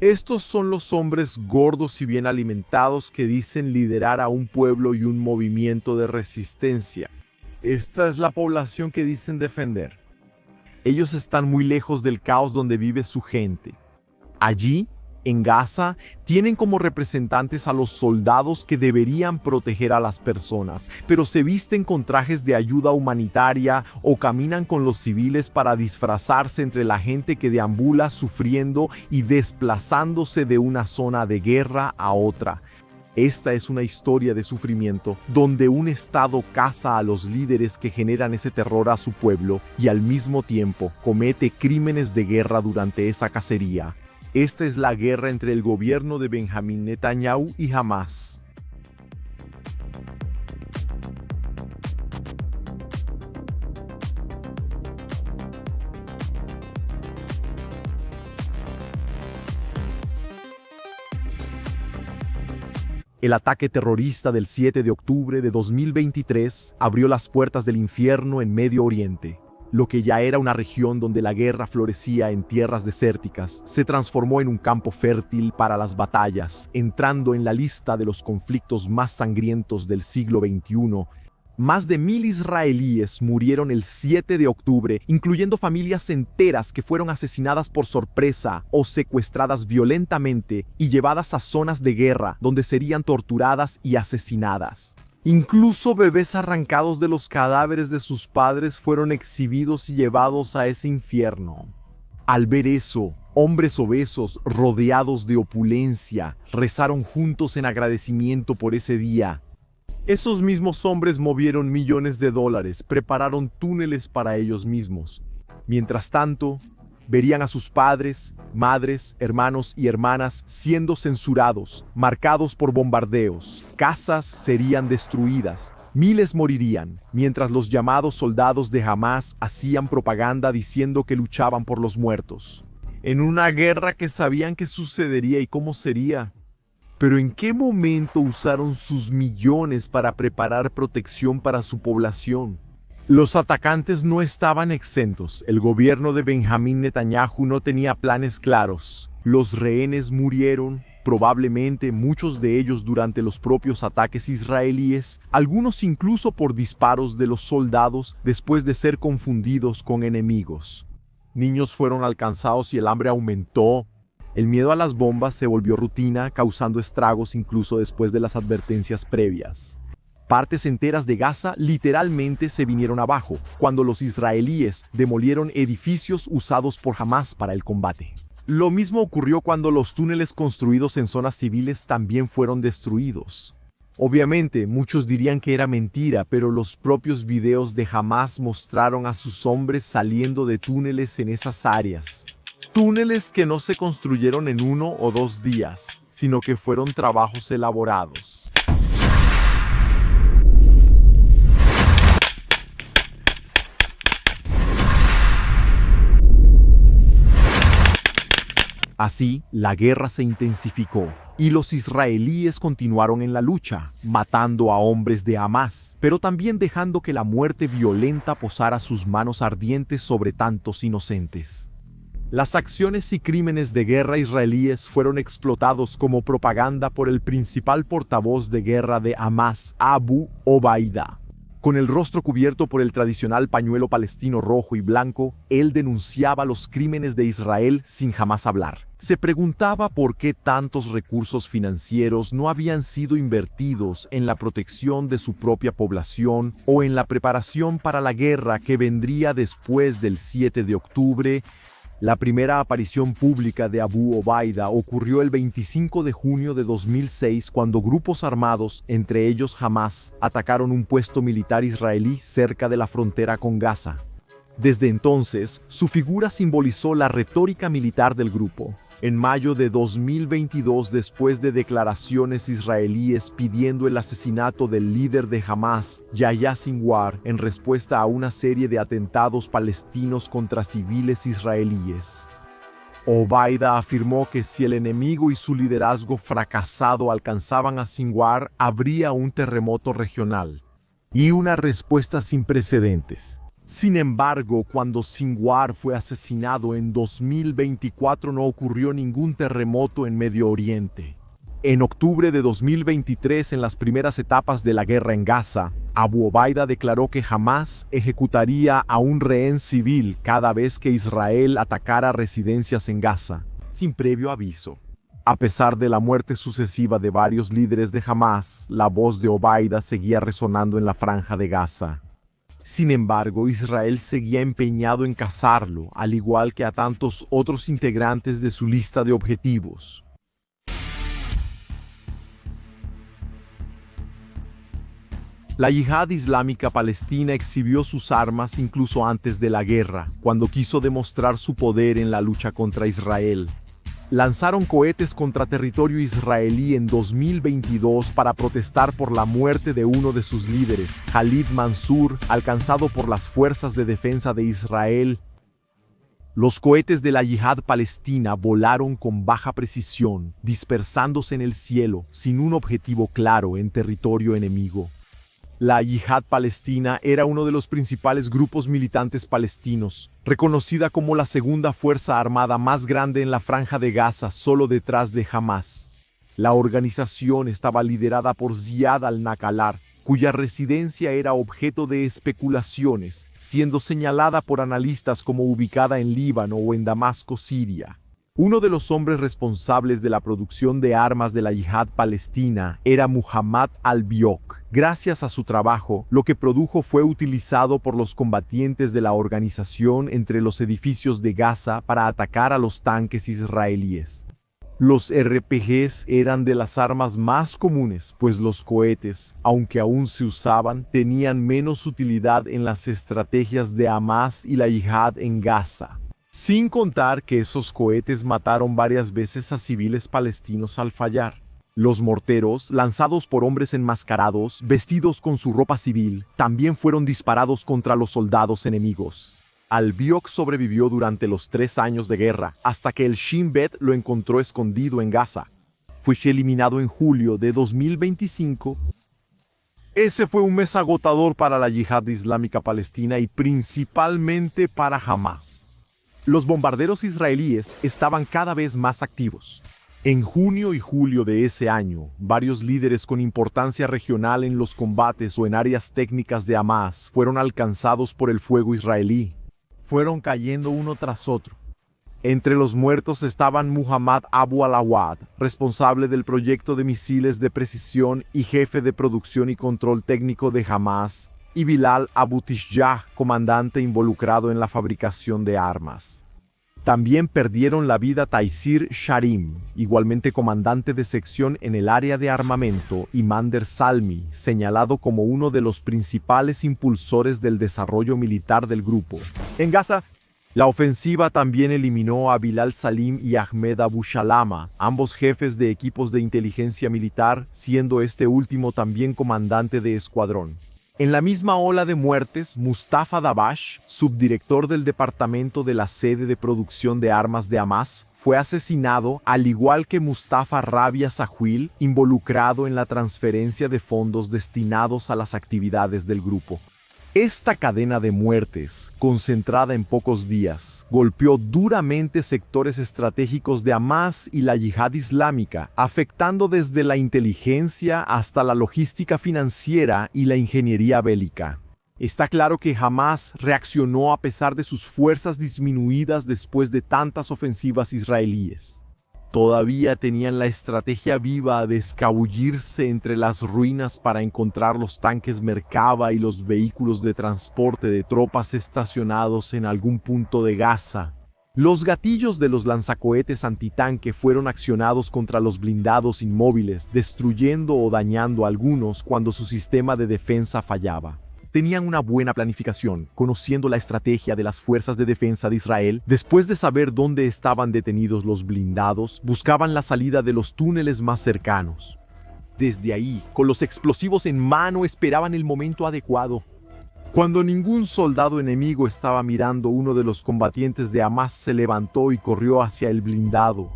Estos son los hombres gordos y bien alimentados que dicen liderar a un pueblo y un movimiento de resistencia. Esta es la población que dicen defender. Ellos están muy lejos del caos donde vive su gente. Allí, en Gaza, tienen como representantes a los soldados que deberían proteger a las personas, pero se visten con trajes de ayuda humanitaria o caminan con los civiles para disfrazarse entre la gente que deambula sufriendo y desplazándose de una zona de guerra a otra. Esta es una historia de sufrimiento donde un Estado caza a los líderes que generan ese terror a su pueblo y al mismo tiempo comete crímenes de guerra durante esa cacería. Esta es la guerra entre el gobierno de Benjamín Netanyahu y Hamás. El ataque terrorista del 7 de octubre de 2023 abrió las puertas del infierno en Medio Oriente. Lo que ya era una región donde la guerra florecía en tierras desérticas, se transformó en un campo fértil para las batallas, entrando en la lista de los conflictos más sangrientos del siglo XXI. Más de 1000 israelíes murieron el 7 de octubre, incluyendo familias enteras que fueron asesinadas por sorpresa o secuestradas violentamente y llevadas a zonas de guerra donde serían torturadas y asesinadas. Incluso bebés arrancados de los cadáveres de sus padres fueron exhibidos y llevados a ese infierno. Al ver eso, hombres obesos rodeados de opulencia rezaron juntos en agradecimiento por ese día. Esos mismos hombres movieron millones de dólares, prepararon túneles para ellos mismos. Mientras tanto, verían a sus padres, madres, hermanos y hermanas siendo censurados, marcados por bombardeos. Casas serían destruidas, miles morirían, mientras los llamados soldados de Hamás hacían propaganda diciendo que luchaban por los muertos. En una guerra que sabían que sucedería y cómo sería. Pero ¿en qué momento usaron sus millones para preparar protección para su población? Los atacantes no estaban exentos. El gobierno de Benjamín Netanyahu no tenía planes claros. Los rehenes murieron, probablemente muchos de ellos durante los propios ataques israelíes, algunos incluso por disparos de los soldados después de ser confundidos con enemigos. Niños fueron alcanzados y el hambre aumentó. El miedo a las bombas se volvió rutina, causando estragos incluso después de las advertencias previas. Partes enteras de Gaza literalmente se vinieron abajo cuando los israelíes demolieron edificios usados por Hamás para el combate. Lo mismo ocurrió cuando los túneles construidos en zonas civiles también fueron destruidos. Obviamente, muchos dirían que era mentira, pero los propios videos de Hamás mostraron a sus hombres saliendo de túneles en esas áreas. Túneles que no se construyeron en 1 o 2 días, sino que fueron trabajos elaborados. Así, la guerra se intensificó y los israelíes continuaron en la lucha, matando a hombres de Hamás, pero también dejando que la muerte violenta posara sus manos ardientes sobre tantos inocentes. Las acciones y crímenes de guerra israelíes fueron explotados como propaganda por el principal portavoz de guerra de Hamás, Abu Obaida. Con el rostro cubierto por el tradicional pañuelo palestino rojo y blanco, él denunciaba los crímenes de Israel sin jamás hablar. Se preguntaba por qué tantos recursos financieros no habían sido invertidos en la protección de su propia población o en la preparación para la guerra que vendría después del 7 de octubre. La primera aparición pública de Abu Obaida ocurrió el 25 de junio de 2006 cuando grupos armados, entre ellos Hamás, atacaron un puesto militar israelí cerca de la frontera con Gaza. Desde entonces, su figura simbolizó la retórica militar del grupo. En mayo de 2022, después de declaraciones israelíes pidiendo el asesinato del líder de Hamás, Yahya Sinwar, en respuesta a una serie de atentados palestinos contra civiles israelíes. Obaida afirmó que si el enemigo y su liderazgo fracasado alcanzaban a Sinwar, habría un terremoto regional y una respuesta sin precedentes. Sin embargo, cuando Sinwar fue asesinado en 2024 no ocurrió ningún terremoto en Medio Oriente. En octubre de 2023, en las primeras etapas de la guerra en Gaza, Abu Obaida declaró que jamás ejecutaría a un rehén civil cada vez que Israel atacara residencias en Gaza, sin previo aviso. A pesar de la muerte sucesiva de varios líderes de Hamás, la voz de Obaida seguía resonando en la franja de Gaza. Sin embargo, Israel seguía empeñado en cazarlo, al igual que a tantos otros integrantes de su lista de objetivos. La Yihad Islámica Palestina exhibió sus armas incluso antes de la guerra, cuando quiso demostrar su poder en la lucha contra Israel. Lanzaron cohetes contra territorio israelí en 2022 para protestar por la muerte de uno de sus líderes, Khalid Mansur, alcanzado por las fuerzas de defensa de Israel. Los cohetes de la Yihad Palestina volaron con baja precisión, dispersándose en el cielo sin un objetivo claro en territorio enemigo. La Yihad Palestina era uno de los principales grupos militantes palestinos, reconocida como la segunda fuerza armada más grande en la Franja de Gaza, solo detrás de Hamás. La organización estaba liderada por Ziad al-Naqalar, cuya residencia era objeto de especulaciones, siendo señalada por analistas como ubicada en Líbano o en Damasco, Siria. Uno de los hombres responsables de la producción de armas de la Yihad Palestina era Muhammad al-Biok. Gracias a su trabajo, lo que produjo fue utilizado por los combatientes de la organización entre los edificios de Gaza para atacar a los tanques israelíes. Los RPGs eran de las armas más comunes, pues los cohetes, aunque aún se usaban, tenían menos utilidad en las estrategias de Hamás y la Yihad en Gaza. Sin contar que esos cohetes mataron varias veces a civiles palestinos al fallar. Los morteros, lanzados por hombres enmascarados, vestidos con su ropa civil, también fueron disparados contra los soldados enemigos. Al-Biok sobrevivió durante los 3 años de guerra, hasta que el Shin Bet lo encontró escondido en Gaza. Fue eliminado en julio de 2025. Ese fue un mes agotador para la Yihad Islámica Palestina y principalmente para Hamás. Los bombarderos israelíes estaban cada vez más activos. En junio y julio de ese año, varios líderes con importancia regional en los combates o en áreas técnicas de Hamás fueron alcanzados por el fuego israelí. Fueron cayendo uno tras otro. Entre los muertos estaban Muhammad Abu al-Awad, responsable del proyecto de misiles de precisión y jefe de producción y control técnico de Hamás, y Bilal Abu Tishjah, comandante involucrado en la fabricación de armas. También perdieron la vida Taysir Sharim, igualmente comandante de sección en el área de armamento, y Mander Salmi, señalado como uno de los principales impulsores del desarrollo militar del grupo. En Gaza, la ofensiva también eliminó a Bilal Salim y Ahmed Abu Shalama, ambos jefes de equipos de inteligencia militar, siendo este último también comandante de escuadrón. En la misma ola de muertes, Mustafa Dabash, subdirector del departamento de la sede de producción de armas de Hamás, fue asesinado, al igual que Mustafa Rabia Sahwil, involucrado en la transferencia de fondos destinados a las actividades del grupo. Esta cadena de muertes, concentrada en pocos días, golpeó duramente sectores estratégicos de Hamás y la Yihad Islámica, afectando desde la inteligencia hasta la logística financiera y la ingeniería bélica. Está claro que Hamás reaccionó a pesar de sus fuerzas disminuidas después de tantas ofensivas israelíes. Todavía tenían la estrategia viva de escabullirse entre las ruinas para encontrar los tanques Merkava y los vehículos de transporte de tropas estacionados en algún punto de Gaza. Los gatillos de los lanzacohetes antitanque fueron accionados contra los blindados inmóviles, destruyendo o dañando algunos cuando su sistema de defensa fallaba. Tenían una buena planificación, conociendo la estrategia de las fuerzas de defensa de Israel. Después de saber dónde estaban detenidos los blindados, buscaban la salida de los túneles más cercanos. Desde ahí, con los explosivos en mano, esperaban el momento adecuado. Cuando ningún soldado enemigo estaba mirando, uno de los combatientes de Hamás se levantó y corrió hacia el blindado.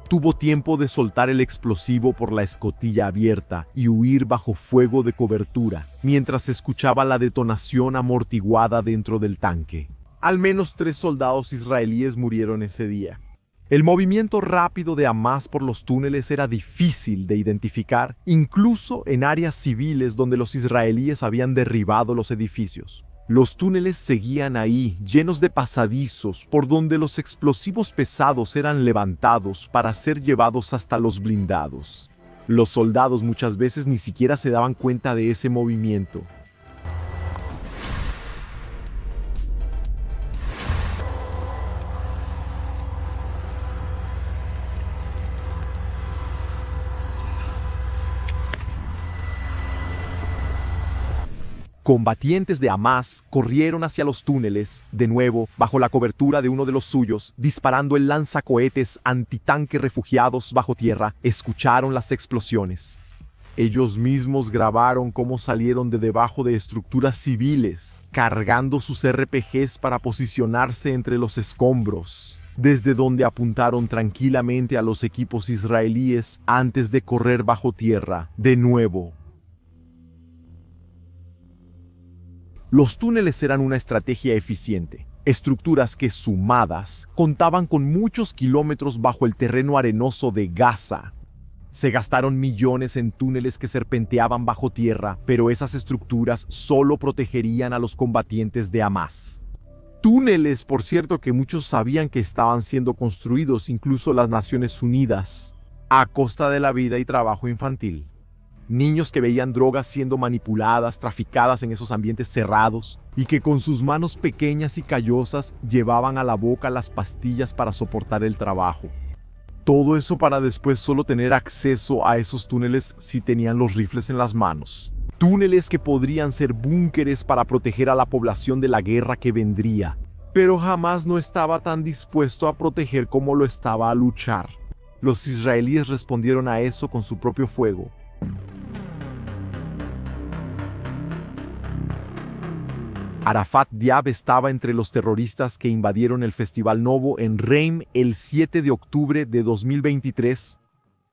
Tuvo tiempo de soltar el explosivo por la escotilla abierta y huir bajo fuego de cobertura, mientras escuchaba la detonación amortiguada dentro del tanque. Al menos 3 soldados israelíes murieron ese día. El movimiento rápido de Hamás por los túneles era difícil de identificar, incluso en áreas civiles donde los israelíes habían derribado los edificios. Los túneles seguían ahí, llenos de pasadizos, por donde los explosivos pesados eran levantados para ser llevados hasta los blindados. Los soldados muchas veces ni siquiera se daban cuenta de ese movimiento. Combatientes de Hamás corrieron hacia los túneles, de nuevo, bajo la cobertura de uno de los suyos, disparando el lanzacohetes antitanque. Refugiados bajo tierra escucharon las explosiones. Ellos mismos grabaron cómo salieron de debajo de estructuras civiles, cargando sus RPGs para posicionarse entre los escombros, desde donde apuntaron tranquilamente a los equipos israelíes antes de correr bajo tierra, de nuevo. Los túneles eran una estrategia eficiente, estructuras que sumadas contaban con muchos kilómetros bajo el terreno arenoso de Gaza. Se gastaron millones en túneles que serpenteaban bajo tierra, pero esas estructuras solo protegerían a los combatientes de Hamás. Túneles, por cierto, que muchos sabían que estaban siendo construidos, incluso las Naciones Unidas, a costa de la vida y trabajo infantil. Niños que veían drogas siendo manipuladas, traficadas en esos ambientes cerrados, y que con sus manos pequeñas y callosas llevaban a la boca las pastillas para soportar el trabajo. Todo eso para después solo tener acceso a esos túneles si tenían los rifles en las manos. Túneles que podrían ser búnkeres para proteger a la población de la guerra que vendría, pero jamás no estaba tan dispuesto a proteger como lo estaba a luchar. Los israelíes respondieron a eso con su propio fuego. Arafat Diab estaba entre los terroristas que invadieron el Festival Novo en Reim el 7 de octubre de 2023.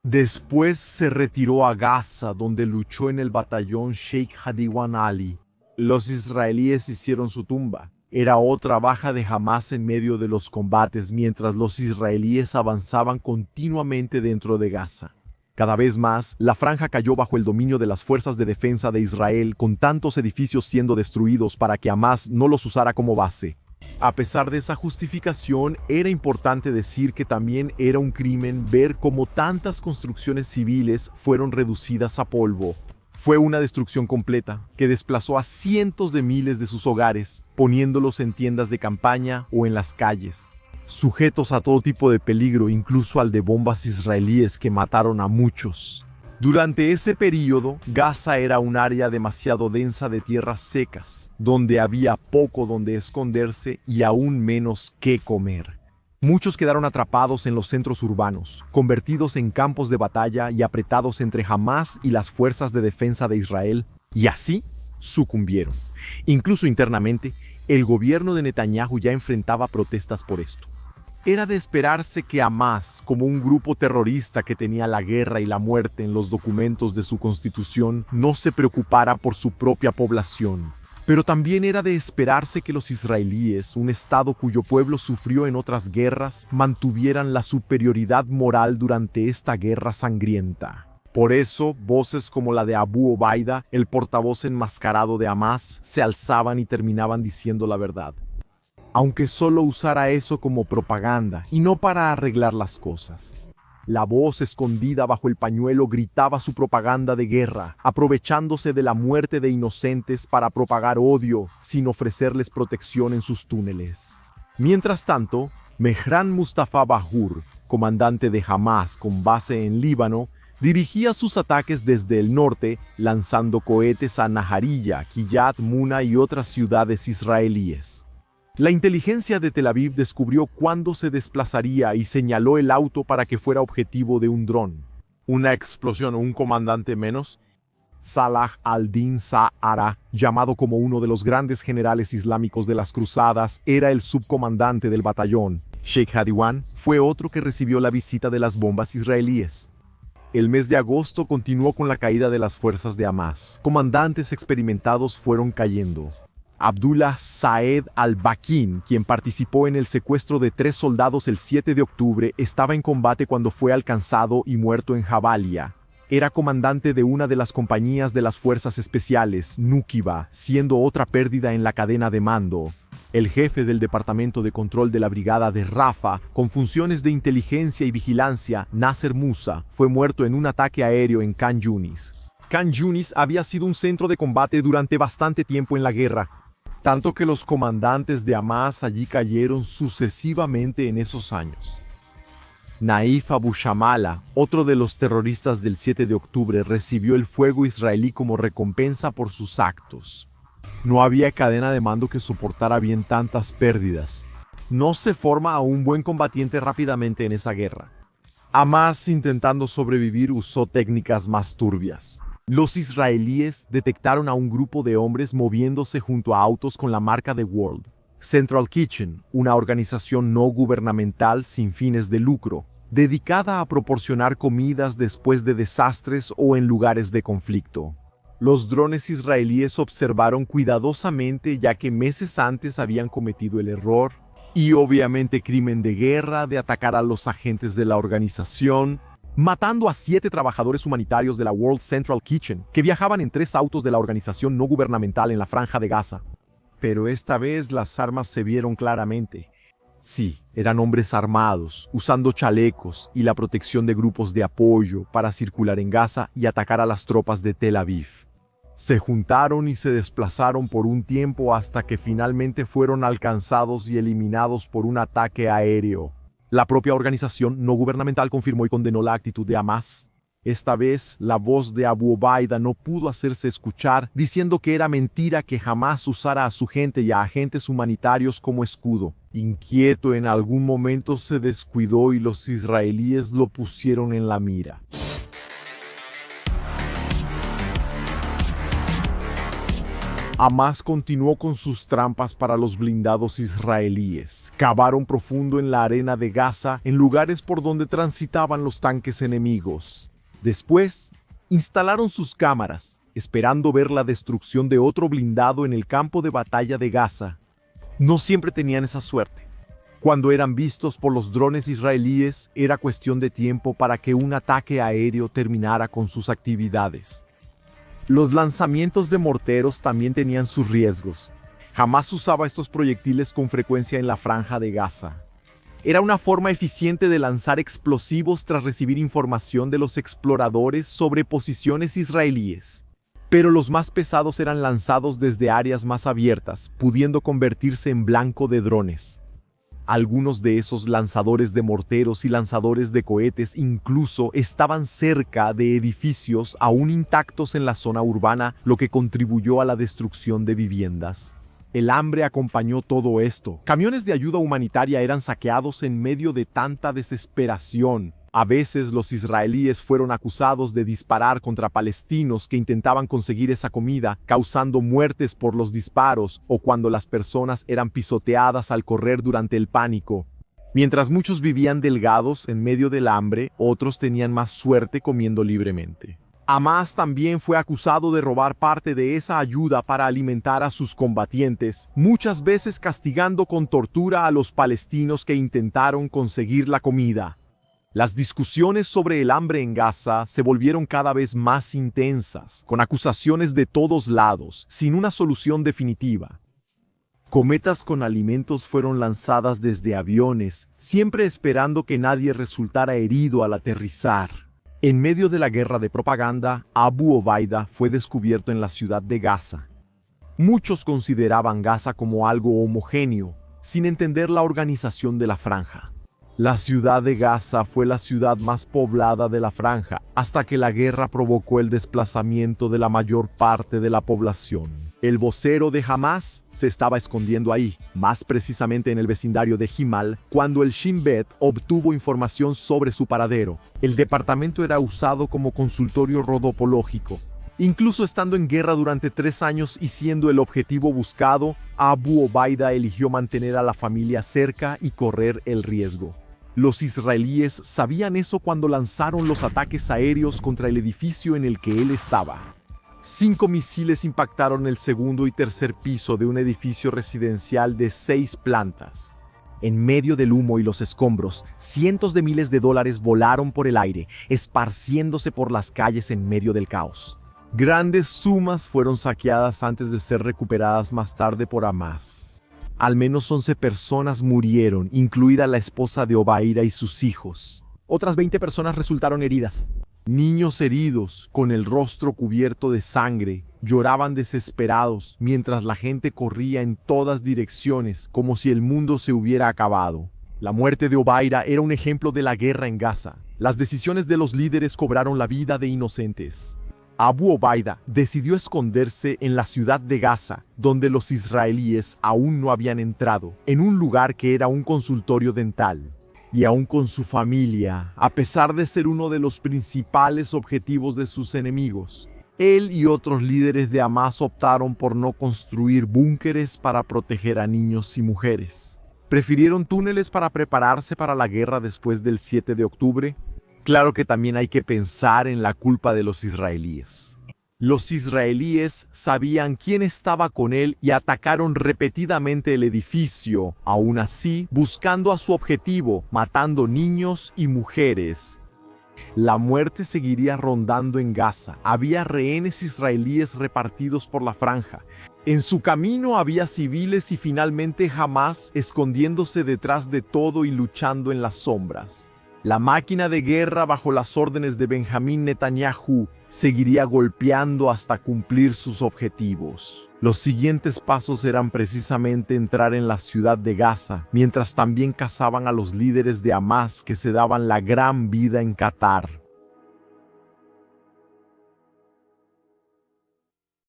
Después se retiró a Gaza, donde luchó en el batallón Sheikh Hadiwan Ali. Los israelíes hicieron su tumba. Era otra baja de Hamás en medio de los combates mientras los israelíes avanzaban continuamente dentro de Gaza. Cada vez más, la franja cayó bajo el dominio de las fuerzas de defensa de Israel, con tantos edificios siendo destruidos para que Hamás no los usara como base. A pesar de esa justificación, era importante decir que también era un crimen ver cómo tantas construcciones civiles fueron reducidas a polvo. Fue una destrucción completa, que desplazó a cientos de miles de sus hogares, poniéndolos en tiendas de campaña o en las calles, sujetos a todo tipo de peligro, incluso al de bombas israelíes que mataron a muchos. Durante ese período, Gaza era un área demasiado densa de tierras secas, donde había poco donde esconderse y aún menos qué comer. Muchos quedaron atrapados en los centros urbanos, convertidos en campos de batalla y apretados entre Hamás y las fuerzas de defensa de Israel, y así sucumbieron. Incluso internamente, el gobierno de Netanyahu ya enfrentaba protestas por esto. Era de esperarse que Hamás, como un grupo terrorista que tenía la guerra y la muerte en los documentos de su constitución, no se preocupara por su propia población. Pero también era de esperarse que los israelíes, un estado cuyo pueblo sufrió en otras guerras, mantuvieran la superioridad moral durante esta guerra sangrienta. Por eso, voces como la de Abu Obaida, el portavoz enmascarado de Hamás, se alzaban y terminaban diciendo la verdad. Aunque solo usara eso como propaganda y no para arreglar las cosas. La voz escondida bajo el pañuelo gritaba su propaganda de guerra, aprovechándose de la muerte de inocentes para propagar odio sin ofrecerles protección en sus túneles. Mientras tanto, Mehran Mustafa Bahur, comandante de Hamás con base en Líbano, dirigía sus ataques desde el norte, lanzando cohetes a Nahariyah, Kiryat Muna y otras ciudades israelíes. La inteligencia de Tel Aviv descubrió cuándo se desplazaría y señaló el auto para que fuera objetivo de un dron. Una explosión o un comandante menos. Salah al-Din Sa'ara, llamado como uno de los grandes generales islámicos de las cruzadas, era el subcomandante del batallón, Sheikh Hadiwan fue otro que recibió la visita de las bombas israelíes. El mes de agosto continuó con la caída de las fuerzas de Hamas. Comandantes experimentados fueron cayendo. Abdullah Saed al-Bakin, quien participó en el secuestro de 3 soldados el 7 de octubre, estaba en combate cuando fue alcanzado y muerto en Jabalia. Era comandante de una de las compañías de las fuerzas especiales, Nukiba, siendo otra pérdida en la cadena de mando. El jefe del departamento de control de la brigada de Rafa, con funciones de inteligencia y vigilancia, Nasser Musa, fue muerto en un ataque aéreo en Khan Yunis. Khan Yunis había sido un centro de combate durante bastante tiempo en la guerra, tanto que los comandantes de Hamas allí cayeron sucesivamente en esos años. Naif Abu Shamala, otro de los terroristas del 7 de octubre, recibió el fuego israelí como recompensa por sus actos. No había cadena de mando que soportara bien tantas pérdidas. No se forma a un buen combatiente rápidamente en esa guerra. Hamas, intentando sobrevivir, usó técnicas más turbias. Los israelíes detectaron a un grupo de hombres moviéndose junto a autos con la marca de World Central Kitchen, una organización no gubernamental sin fines de lucro, dedicada a proporcionar comidas después de desastres o en lugares de conflicto. Los drones israelíes observaron cuidadosamente, ya que meses antes habían cometido el error y obviamente crimen de guerra de atacar a los agentes de la organización, matando a 7 trabajadores humanitarios de la World Central Kitchen que viajaban en 3 autos de la organización no gubernamental en la Franja de Gaza. Pero esta vez las armas se vieron claramente. Sí, eran hombres armados, usando chalecos y la protección de grupos de apoyo para circular en Gaza y atacar a las tropas de Tel Aviv. Se juntaron y se desplazaron por un tiempo hasta que finalmente fueron alcanzados y eliminados por un ataque aéreo. La propia organización no gubernamental confirmó y condenó la actitud de Hamas. Esta vez, la voz de Abu Obaida no pudo hacerse escuchar, diciendo que era mentira que Hamas usara a su gente y a agentes humanitarios como escudo. Inquieto, en algún momento se descuidó y los israelíes lo pusieron en la mira. Hamas continuó con sus trampas para los blindados israelíes. Cavaron profundo en la arena de Gaza, en lugares por donde transitaban los tanques enemigos. Después, instalaron sus cámaras, esperando ver la destrucción de otro blindado en el campo de batalla de Gaza. No siempre tenían esa suerte. Cuando eran vistos por los drones israelíes, era cuestión de tiempo para que un ataque aéreo terminara con sus actividades. Los lanzamientos de morteros también tenían sus riesgos. Hamas usaba estos proyectiles con frecuencia en la Franja de Gaza. Era una forma eficiente de lanzar explosivos tras recibir información de los exploradores sobre posiciones israelíes. Pero los más pesados eran lanzados desde áreas más abiertas, pudiendo convertirse en blanco de drones. Algunos de esos lanzadores de morteros y lanzadores de cohetes incluso estaban cerca de edificios aún intactos en la zona urbana, lo que contribuyó a la destrucción de viviendas. El hambre acompañó todo esto. Camiones de ayuda humanitaria eran saqueados en medio de tanta desesperación. A veces los israelíes fueron acusados de disparar contra palestinos que intentaban conseguir esa comida, causando muertes por los disparos o cuando las personas eran pisoteadas al correr durante el pánico. Mientras muchos vivían delgados en medio del hambre, otros tenían más suerte comiendo libremente. Hamas también fue acusado de robar parte de esa ayuda para alimentar a sus combatientes, muchas veces castigando con tortura a los palestinos que intentaron conseguir la comida. Las discusiones sobre el hambre en Gaza se volvieron cada vez más intensas, con acusaciones de todos lados, sin una solución definitiva. Cometas con alimentos fueron lanzadas desde aviones, siempre esperando que nadie resultara herido al aterrizar. En medio de la guerra de propaganda, Abu Obaida fue descubierto en la ciudad de Gaza. Muchos consideraban Gaza como algo homogéneo, sin entender la organización de la franja. La ciudad de Gaza fue la ciudad más poblada de la franja, hasta que la guerra provocó el desplazamiento de la mayor parte de la población. El vocero de Hamas se estaba escondiendo ahí, más precisamente en el vecindario de Himal, cuando el Shin Bet obtuvo información sobre su paradero. El departamento era usado como consultorio rodopológico. Incluso estando en guerra durante 3 años y siendo el objetivo buscado, Abu Obaida eligió mantener a la familia cerca y correr el riesgo. Los israelíes sabían eso cuando lanzaron los ataques aéreos contra el edificio en el que él estaba. 5 misiles impactaron el segundo y tercer piso de un edificio residencial de 6 plantas. En medio del humo y los escombros, cientos de miles de dólares volaron por el aire, esparciéndose por las calles en medio del caos. Grandes sumas fueron saqueadas antes de ser recuperadas más tarde por Hamás. Al menos 11 personas murieron, incluida la esposa de Obaida y sus hijos. Otras 20 personas resultaron heridas. Niños heridos, con el rostro cubierto de sangre, lloraban desesperados mientras la gente corría en todas direcciones como si el mundo se hubiera acabado. La muerte de Obaida era un ejemplo de la guerra en Gaza. Las decisiones de los líderes cobraron la vida de inocentes. Abu Obaida decidió esconderse en la ciudad de Gaza, donde los israelíes aún no habían entrado, en un lugar que era un consultorio dental. Y aún con su familia, a pesar de ser uno de los principales objetivos de sus enemigos, él y otros líderes de Hamás optaron por no construir búnkeres para proteger a niños y mujeres. ¿Prefirieron túneles para prepararse para la guerra después del 7 de octubre? Claro que también hay que pensar en la culpa de los israelíes. Los israelíes sabían quién estaba con él y atacaron repetidamente el edificio, aún así buscando a su objetivo, matando niños y mujeres. La muerte seguiría rondando en Gaza. Había rehenes israelíes repartidos por la franja. En su camino había civiles y finalmente Hamás escondiéndose detrás de todo y luchando en las sombras. La máquina de guerra bajo las órdenes de Benjamín Netanyahu seguiría golpeando hasta cumplir sus objetivos. Los siguientes pasos eran precisamente entrar en la ciudad de Gaza, mientras también cazaban a los líderes de Hamás que se daban la gran vida en Qatar.